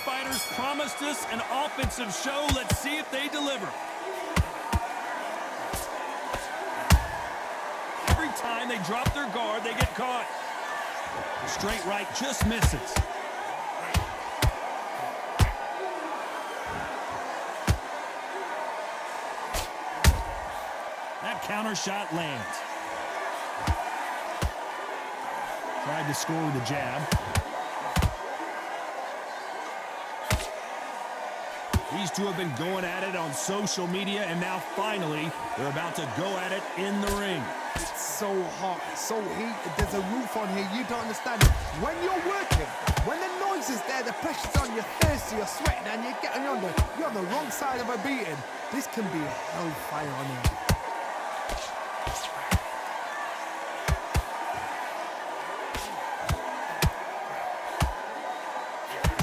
fighters promised us an offensive show. Let's see if they deliver. Every time they drop their guard, they get caught. Straight right just misses. That counter shot lands. Tried to score with a jab. These two have been going at it on social media, and now finally they're about to go at it in the ring. It's so hot, so heated. There's a roof on here. You don't understand it. When you're working, when the noise is there, the pressure's on, you're thirsty, you're sweating, and you're on the wrong side of a beating. This can be hellfire on here.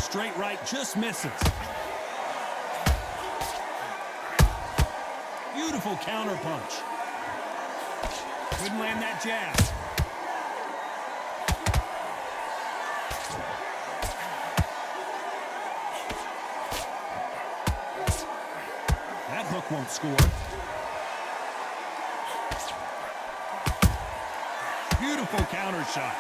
Straight right just misses. Beautiful counter punch. Couldn't land that jab. That hook won't score. Beautiful counter shot.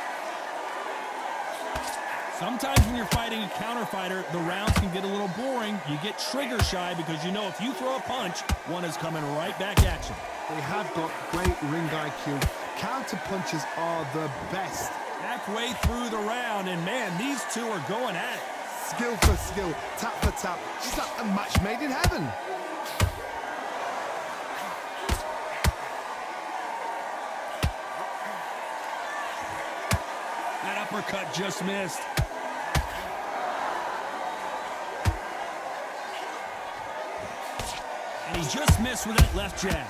Sometimes when you're fighting a counter fighter, the rounds can get a little boring. You get trigger shy because you know if you throw a punch, one is coming right back at you. They have got great ring IQ. Counter punches are the best. Halfway through the round, and man, these two are going at it. Skill for skill, tap for tap. Just like a match made in heaven. That uppercut just missed. And he just missed with that left jab.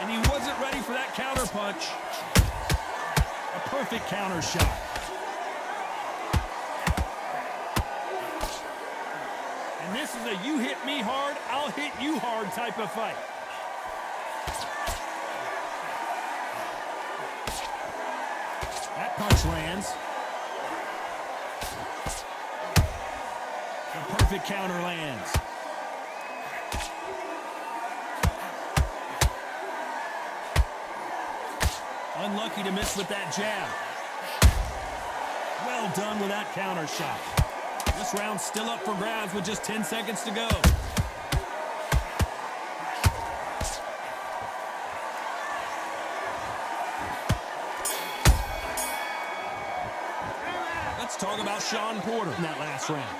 And he wasn't ready for that counter punch. A perfect counter shot. And this is a you hit me hard, I'll hit you hard type of fight. That punch lands. The perfect counter lands. Unlucky to miss with that jab. Well done with that counter shot. This round's still up for grabs with just 10 seconds to go. Let's talk about Sean Porter in that last round.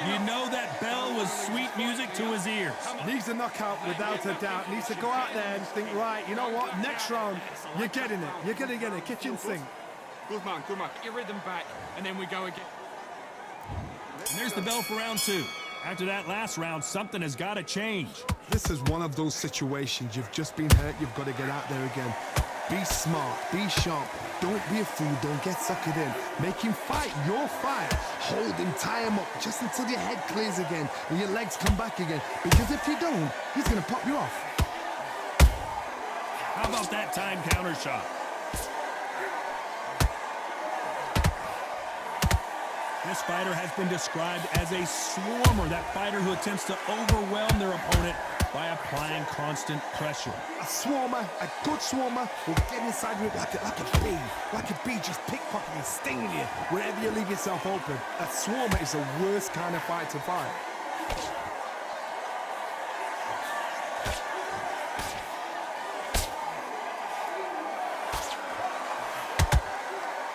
You know that bell was sweet music to his ears. Needs a knockout without a doubt. Needs to go out there and think, right, you know what, next round, you're getting it. You're going to get it. Kitchen sink. Good man, good man. Get your rhythm back, and then we go again. And there's the bell for round two. After that last round, something has got to change. This is one of those situations. You've just been hurt. You've got to get out there again. Be smart. Be sharp. Don't be a fool. Don't get suckered in. Make him fight your fight. Hold him, tie him up just until your head clears again and your legs come back again. Because if you don't, he's going to pop you off. How about that time counter shot? This fighter has been described as a swarmer, that fighter who attempts to overwhelm their opponent by applying constant pressure. A swarmer, a good swarmer, will get inside you like a bee just pickpocketing, stinging you wherever you leave yourself open. A swarmer is the worst kind of fight to fight.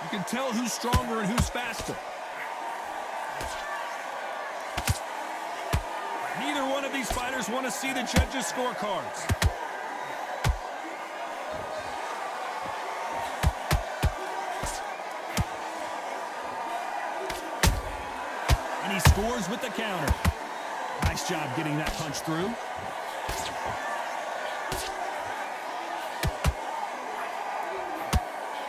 You can tell who's stronger and who's faster. Neither one of these fighters want to see the judges' scorecards. And he scores with the counter. Nice job getting that punch through.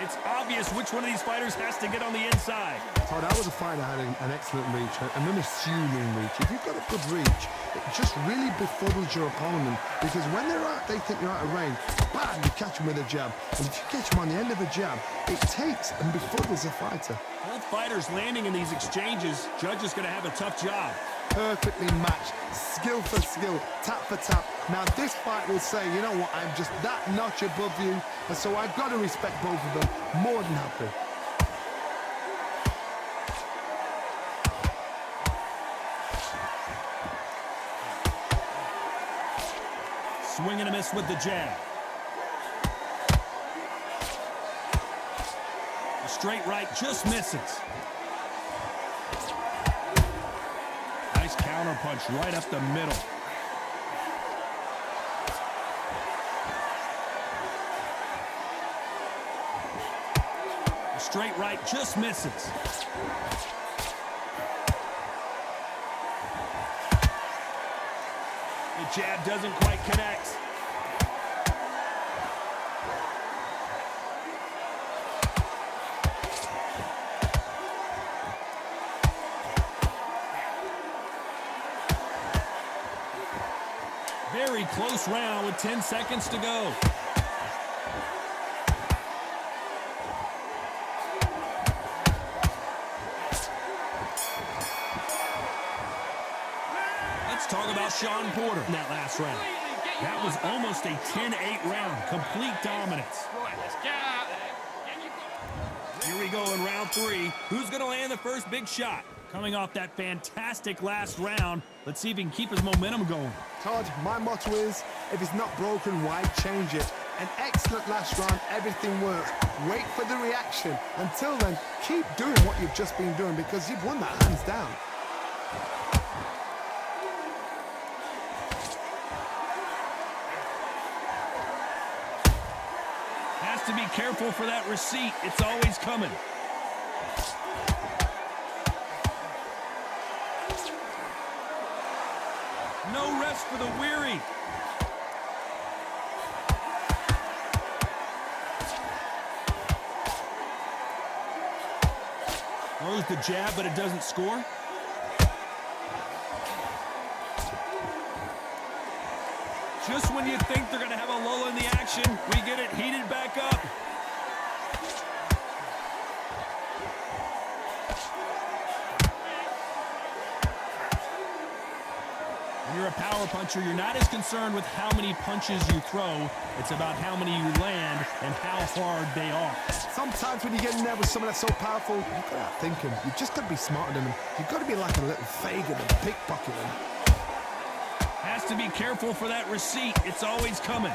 It's obvious obvious which one of these fighters has to get on the inside. Oh, that was a fight that had an excellent reach, an unassuming reach. If you've got a good reach, it just really befuddles your opponent, because when they think you're out of range, bam, you catch them with a jab. And if you catch them on the end of a jab, it takes and befuddles a fighter. Both fighters landing in these exchanges. Judge is going to have a tough job. Perfectly matched, skill for skill, tap for tap. Now this fight will say, you know what, I'm just that notch above you, and so I've got to respect both of them. More than happy. Swing and a miss with the jab. A straight right just misses. Nice counter punch right up the middle. A straight right just misses. The jab doesn't quite connect. Very close round with 10 seconds to go. Let's talk about Sean Porter in that last round. That was almost a 10-8 round. Complete dominance. Right, let's get out there. Here we go in round 3. Who's going to land the first big shot? Coming off that fantastic last round, let's see if he can keep his momentum going. Todd, my motto is, if it's not broken, why change it? An excellent last round, everything works. Wait for the reaction. Until then, keep doing what you've just been doing, because you've won that hands down. Has to be careful for that receipt. It's always coming. No rest for the weary. Throws the jab, but it doesn't score. Just when you think they're going to have a lull in the action, we get it heated back up. When you're a power puncher, you're not as concerned with how many punches you throw. It's about how many you land and how hard they are. Sometimes when you get in there with someone that's so powerful, you've got to outthink him. You've just got to be smarter than him. You've got to be like a little Fagin and pickpocket him. Has to be careful for that receipt. It's always coming.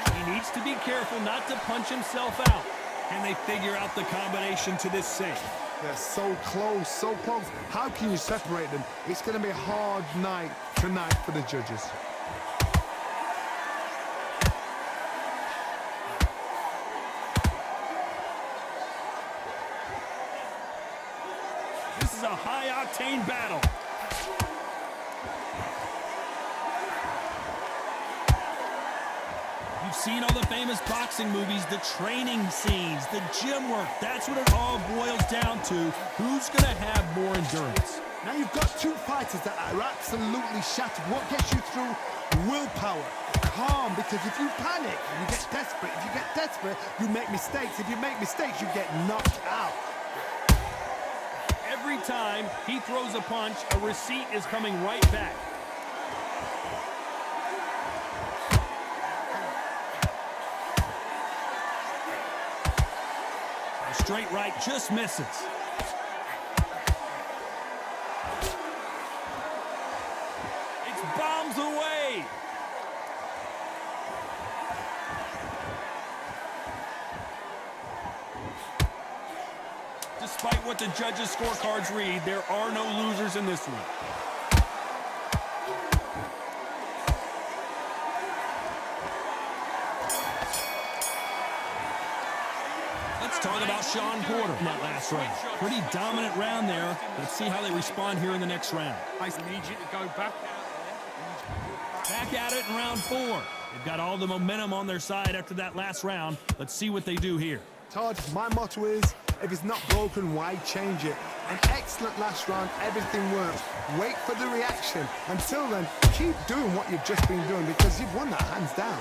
He needs to be careful not to punch himself out. Can they figure out the combination to this save? They're so close, so close. How can you separate them? It's going to be a hard night tonight for the judges. This is a high-octane battle. You've seen all the famous boxing movies, the training scenes, the gym work. That's what it all boils down to. Who's going to have more endurance? Now you've got two fighters that are absolutely shattered. What gets you through? Willpower. Calm, because if you panic, you get desperate. If you get desperate, you make mistakes. If you make mistakes, you get knocked out. Every time he throws a punch, a receipt is coming right back. A straight right just misses. It's bombs away. Despite what the judges' scorecards read, there are no losers in this one. Let's talk about Sean Porter in that last round. Pretty dominant round there. Let's see how they respond here in the next round. I need you to go back out there. Back at it in round 4. They've got all the momentum on their side after that last round. Let's see what they do here. Todd, my motto is, if it's not broken, why change it? An excellent last round, everything works. Wait for the reaction. Until then, keep doing what you've just been doing because you've won that hands down.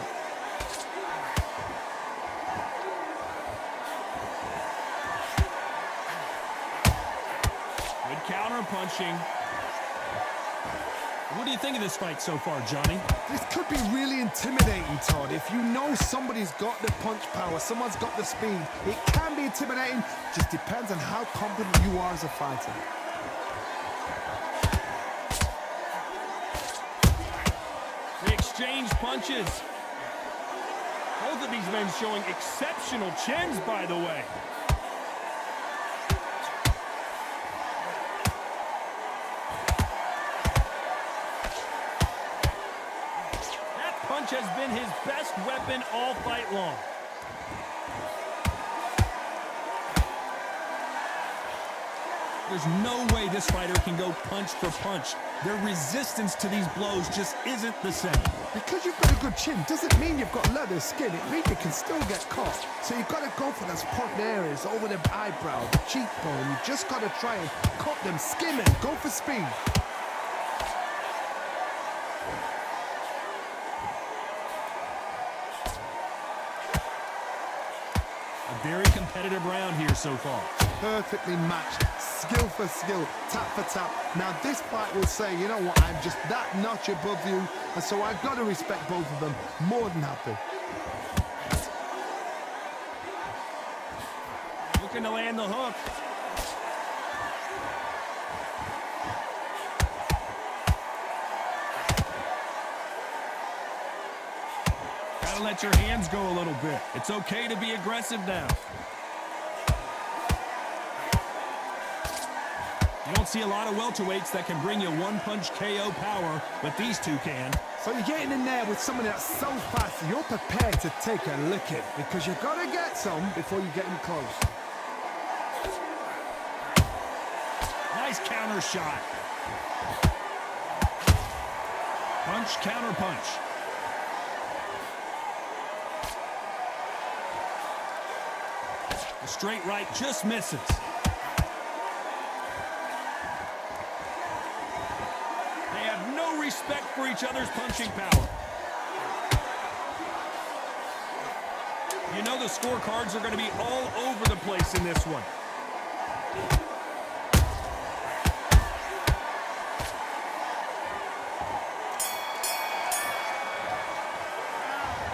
Good counter punching. What do you think of this fight so far, Johnny? This could be really intimidating, Todd. If you know somebody's got the punch power, someone's got the speed, it can be intimidating. Just depends on how confident you are as a fighter. They exchange punches. Both of these men showing exceptional chins, by the way. Punch has been his best weapon all fight long. There's no way this fighter can go punch for punch. Their resistance to these blows just isn't the same. Because you've got a good chin doesn't mean you've got leather skin. It means you can still get caught. So you've got to go for those point areas, over the eyebrow, the cheekbone. You just got to try and cut them, skim it, go for speed. Very competitive round here so far. Perfectly matched, skill for skill, tap for tap. Now this fight will say, you know what, I'm just that notch above you, and so I've got to respect both of them. More than happy. Looking to land the hook. Gotta let your hands go a little bit. It's okay to be aggressive now. You don't see a lot of welterweights that can bring you one-punch KO power, but these two can. So you're getting in there with somebody that's so fast, you're prepared to take a licking because you've got to get some before you get in close. Nice counter shot. Punch, counter punch. The straight right just misses. They have no respect for each other's punching power. You know the scorecards are going to be all over the place in this one.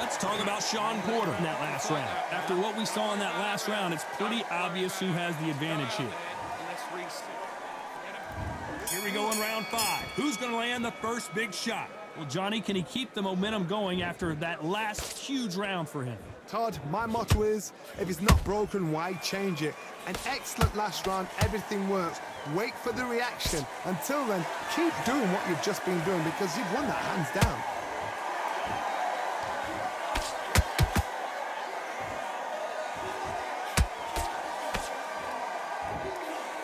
Let's talk about Sean Porter in that last round. After what we saw in that last round, it's pretty obvious who has the advantage here. Here we go in round 5. Who's going to land the first big shot? Well, Johnny, can he keep the momentum going after that last huge round for him? Todd, my motto is, if it's not broken, why change it? An excellent last round, everything works. Wait for the reaction. Until then, keep doing what you've just been doing because you've won that hands down.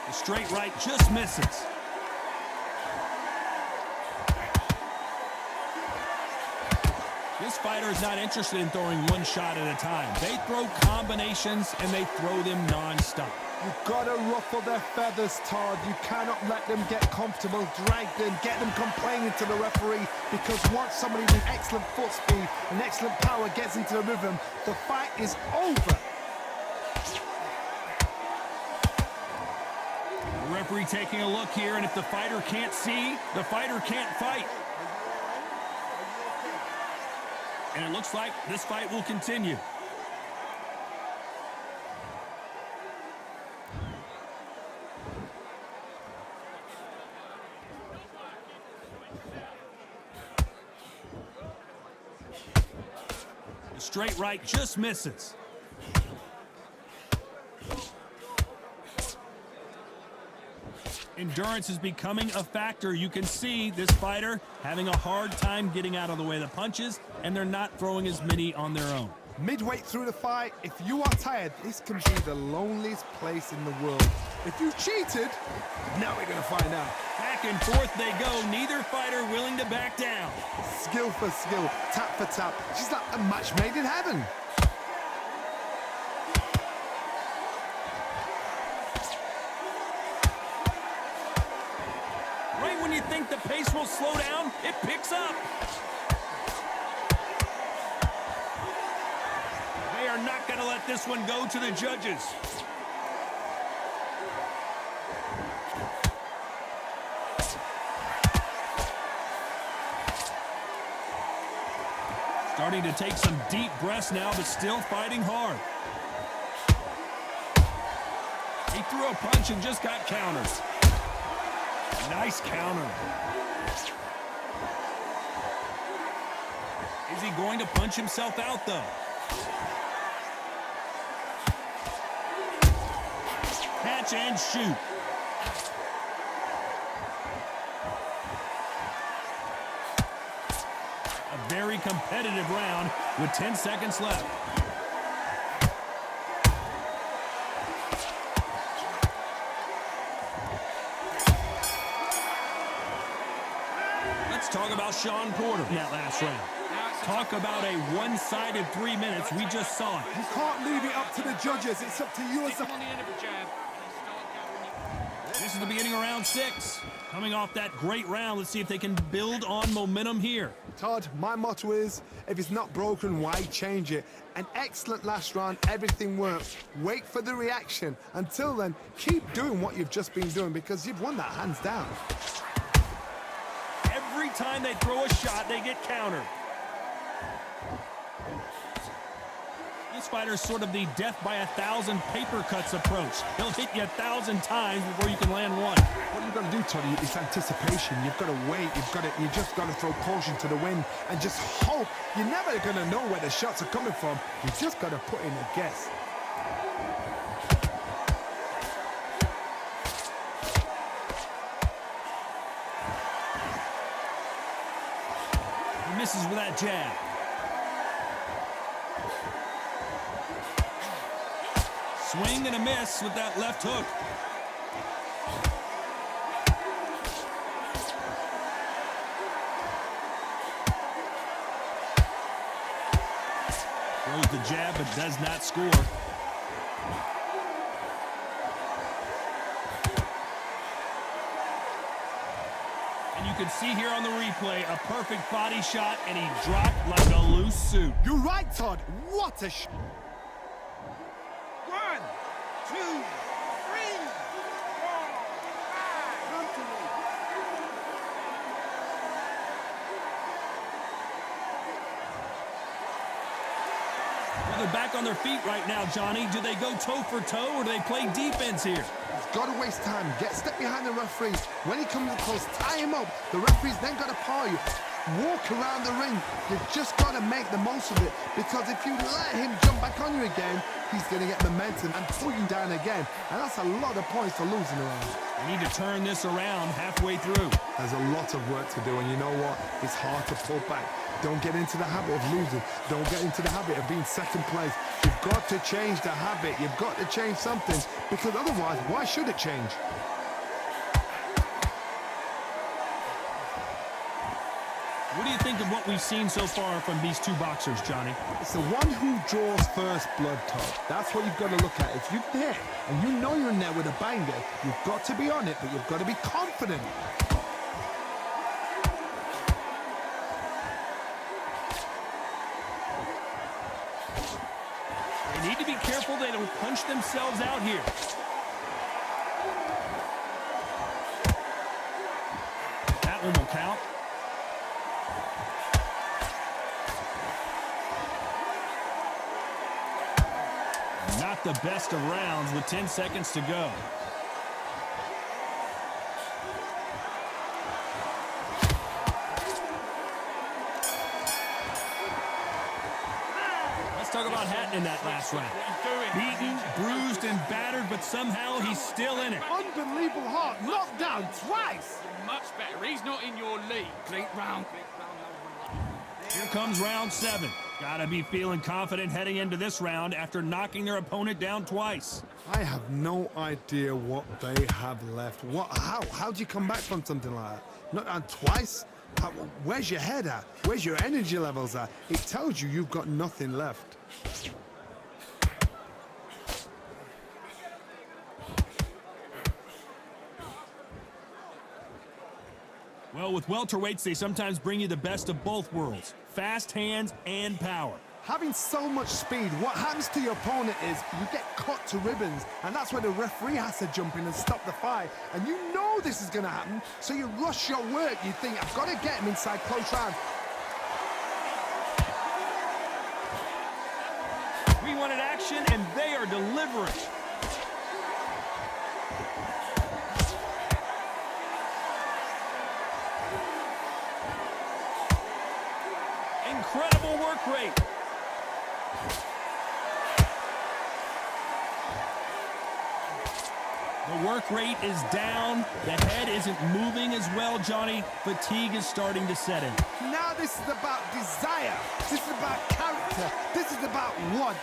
The straight right just misses. This fighter is not interested in throwing one shot at a time. They throw combinations and they throw them non-stop. You've got to ruffle their feathers, Todd. You cannot let them get comfortable, drag them, get them complaining to the referee, because once somebody with excellent foot speed and excellent power gets into the rhythm, the fight is over. The referee taking a look here, and if the fighter can't see, the fighter can't fight. And it looks like this fight will continue. The straight right just misses. Endurance is becoming a factor. You can see this fighter having a hard time getting out of the way of the punches, and they're not throwing as many on their own. Midway through the fight, if you are tired, this can be the loneliest place in the world. If you cheated, now we're gonna find out. Back and forth they go, neither fighter willing to back down. Skill for skill, tap for tap. She's like a match made in heaven. Right when you think the pace will slow down, it picks up. They are not going to let this one go to the judges. Starting to take some deep breaths now, but still fighting hard. He threw a punch and just got countered. Nice counter. Is he going to punch himself out, though? Catch and shoot. A very competitive round with 10 seconds left. Let's talk about Sean Porter in that last round. Talk about a one-sided 3 minutes. We just saw it. You can't leave it up to the judges. It's up to you as a... On the end of a jab. This is the beginning of round 6. Coming off that great round, let's see if they can build on momentum here. Todd, my motto is, if it's not broken, why change it? An excellent last round, everything works. Wait for the reaction. Until then, keep doing what you've just been doing because you've won that hands down. Every time they throw a shot, they get countered. This fighter's sort of the death by 1,000 paper cuts approach. He'll hit you 1,000 times before you can land one. What you've got to do, Toddy, is anticipation. You've got to wait. You just got to throw caution to the wind and just hope. You're never going to know where the shots are coming from. You just got to put in a guess. He misses with that jab. Swing and a miss with that left hook. Throws the jab but does not score. And you can see here on the replay a perfect body shot, and he dropped like a loose suit. You're right, Todd. What a shot. 1, 2, 3, 4, 5. Come to me. Well, they're back on their feet right now, Johnny. Do they go toe for toe or do they play defense here? You've got to waste time. Step behind the referees. When he comes close, tie him up. The referee's then got to paw you. Walk around the ring. You've just got to make the most of it. Because if you let him jump back on you again, he's going to get momentum and pull you down again. And that's a lot of points for losing around. They need to turn this around halfway through. There's a lot of work to do, and you know what? It's hard to pull back. Don't get into the habit of losing. Don't get into the habit of being second place. You've got to change the habit. You've got to change something, because otherwise, why should it change? What do you think of what we've seen so far from these two boxers, Johnny? It's the one who draws first blood, Todd. That's what you've got to look at. If you're there and you know you're in there with a banger, you've got to be on it, but you've got to be confident. They need to be careful they don't punch themselves out here. That one will count. Not the best of rounds with 10 seconds to go. Let's talk about Hatton in that last round. Beaten, bruised, and battered, but somehow he's still in it. Unbelievable hard. Knocked down twice. Much better. He's not in your league. Great round. Here comes round 7. Gotta be feeling confident heading into this round after knocking their opponent down twice. I have no idea what they have left. How do you come back from something like that? Not down twice? Where's your head at? Where's your energy levels at? It tells you you've got nothing left. Well, with welterweights, they sometimes bring you the best of both worlds. Fast hands and power. Having so much speed, what happens to your opponent is you get cut to ribbons, and that's where the referee has to jump in and stop the fight. And you know this is going to happen, so you rush your work. You think, I've got to get him inside close rounds. We wanted action, and they are delivering. Incredible work rate. The work rate is down. The head isn't moving as well, Johnny. Fatigue is starting to set in. Now this is about desire. This is about character. This is about want.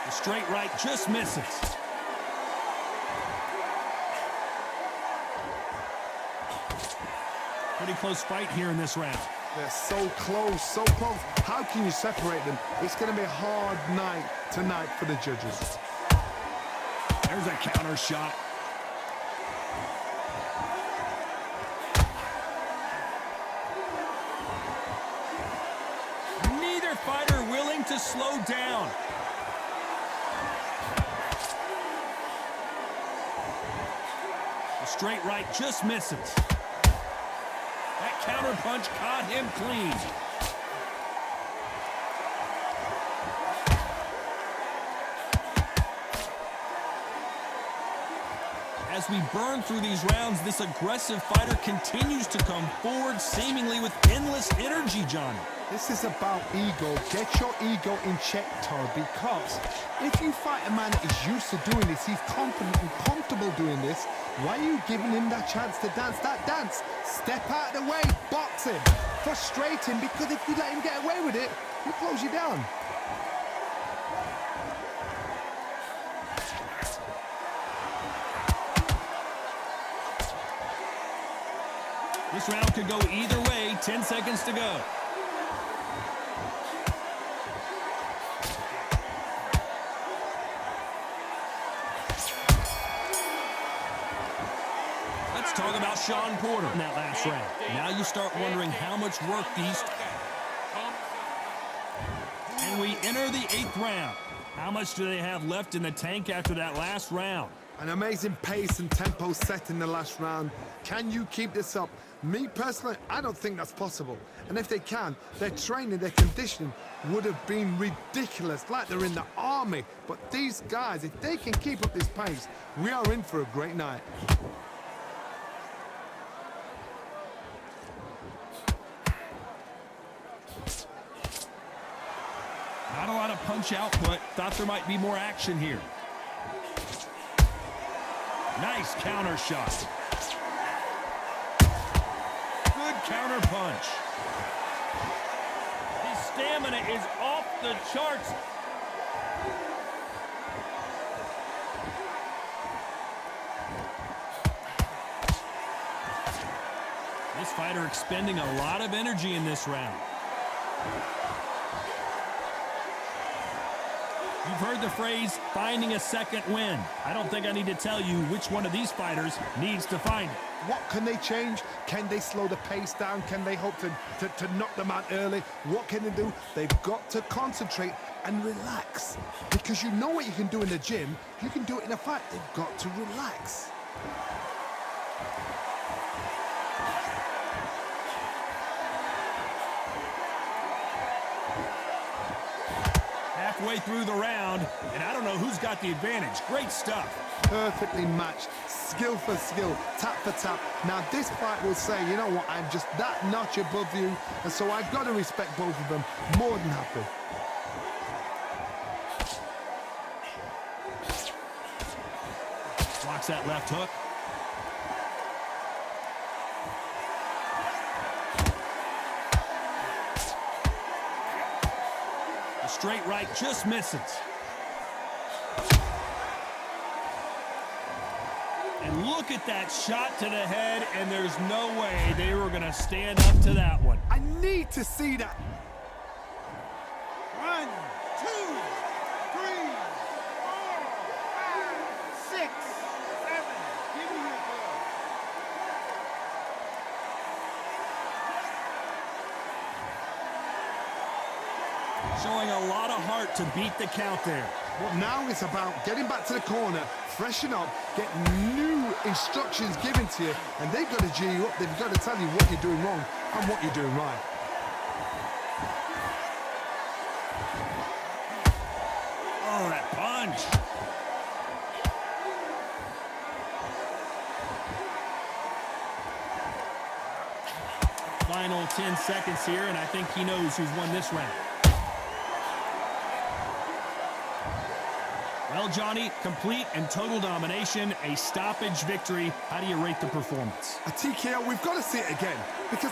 The straight right just misses. Pretty close fight here in this round. They're so close, so close. How can you separate them? It's going to be a hard night tonight for the judges. There's a counter shot. Neither fighter willing to slow down. The straight right just misses. That counter punch caught him clean. As we burn through these rounds, this aggressive fighter continues to come forward, seemingly with endless energy, Johnny. This is about ego. Get your ego in check, Todd, because if you fight a man that is used to doing this, he's confident and comfortable doing this, why are you giving him that chance to dance that dance? Step out of the way, box him, frustrate him, because if you let him get away with it, he'll close you down. This round could go either way. 10 seconds to go. Let's talk about Sean Porter in that last round. Now you start wondering how much work these... And we enter the 8th round. How much do they have left in the tank after that last round? An amazing pace and tempo set in the last round. Can you keep this up? Me personally, I don't think that's possible. And if they can, their training, their conditioning would have been ridiculous, like they're in the army. But these guys, if they can keep up this pace, we are in for a great night. Not a lot of punch output. Thought there might be more action here. Nice counter shot. Good counter punch. His stamina is off the charts. This fighter expending a lot of energy in this round. You've heard the phrase, finding a second win. I don't think I need to tell you which one of these fighters needs to find it. What can they change? Can they slow the pace down? Can they hope to knock them out early? What can they do? They've got to concentrate and relax. Because you know what you can do in the gym, you can do it in a fight. They've got to relax. Halfway through the round, and I don't know who's got the advantage. Great stuff. Perfectly matched, skill for skill, tap for tap. Now this fight will say, you know what, I'm just that notch above you, and so I've got to respect both of them. More than happy. Blocks that left hook. Straight right just misses. And look at that shot to the head, and there's no way they were going to stand up to that one. I need to see that. 1, 2, 3, 4, 5, 6, 7. Give me your ball. Showing a lot of heart to beat the count there. But now it's about getting back to the corner, freshen up, get new instructions given to you, and they've got to G you up. They've got to tell you what you're doing wrong and what you're doing right. Oh, that punch. Final 10 seconds here, and I think he knows who's won this round. Well, Johnny, complete and total domination, a stoppage victory. How do you rate the performance? A TKO, we've got to see it again, because